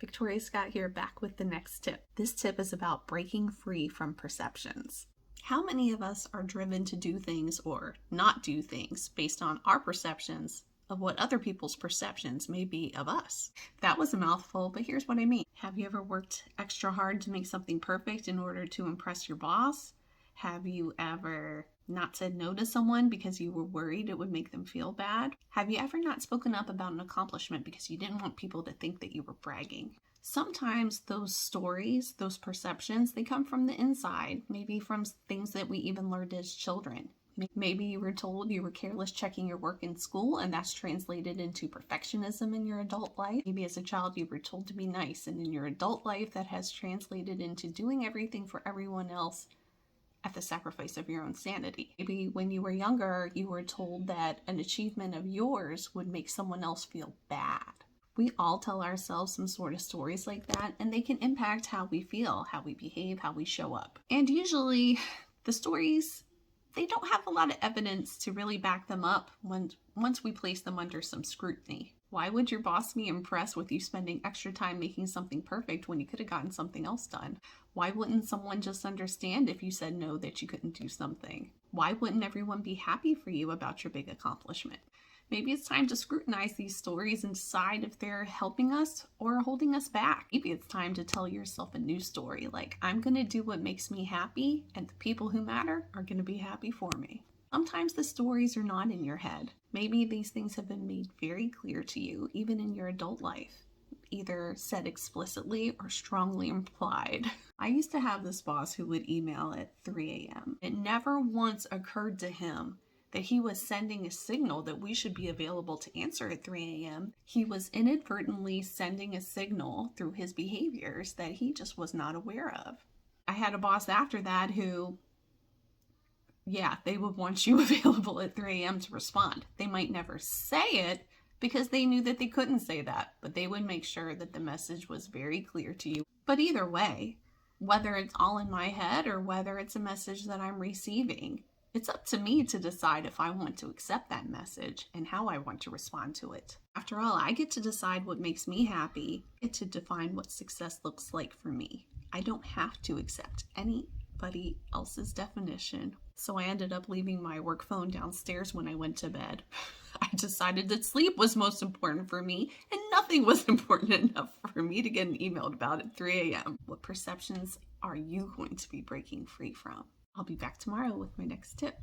Victoria Scott here, back with the next tip. This tip is about breaking free from perceptions. How many of us are driven to do things or not do things based on our perceptions of what other people's perceptions may be of us? That was a mouthful, but here's what I mean. Have you ever worked extra hard to make something perfect in order to impress your boss? Have you ever not said no to someone because you were worried it would make them feel bad? Have you ever not spoken up about an accomplishment because you didn't want people to think that you were bragging? Sometimes those stories, those perceptions, they come from the inside, maybe from things that we even learned as children. Maybe you were told you were careless checking your work in school, and that's translated into perfectionism in your adult life. Maybe as a child you were told to be nice, and in your adult life that has translated into doing everything for everyone else at the sacrifice of your own sanity. Maybe when you were younger, you were told that an achievement of yours would make someone else feel bad. We all tell ourselves some sort of stories like that, and they can impact how we feel, how we behave, how we show up. And usually the stories, they don't have a lot of evidence to really back them up once we place them under some scrutiny. Why would your boss be impressed with you spending extra time making something perfect when you could have gotten something else done? Why wouldn't someone just understand if you said no, that you couldn't do something? Why wouldn't everyone be happy for you about your big accomplishment? Maybe it's time to scrutinize these stories and decide if they're helping us or holding us back. Maybe it's time to tell yourself a new story, like, I'm going to do what makes me happy, and the people who matter are going to be happy for me. Sometimes the stories are not in your head. Maybe these things have been made very clear to you, even in your adult life, either said explicitly or strongly implied. I used to have this boss who would email at 3 a.m. It never once occurred to him that he was sending a signal that we should be available to answer at 3 a.m. He was inadvertently sending a signal through his behaviors that he just was not aware of. I had a boss after that who, they would want you available at 3 a.m. to respond. They might never say it because they knew that they couldn't say that, but they would make sure that the message was very clear to you. But either way, whether it's all in my head or whether it's a message that I'm receiving, it's up to me to decide if I want to accept that message and how I want to respond to it. After all, I get to decide what makes me happy. I get to define what success looks like for me. I don't have to accept anybody else's definition. So I ended up leaving my work phone downstairs when I went to bed. I decided that sleep was most important for me, and nothing was important enough for me to get an email about at 3 a.m. What perceptions are you going to be breaking free from? I'll be back tomorrow with my next tip.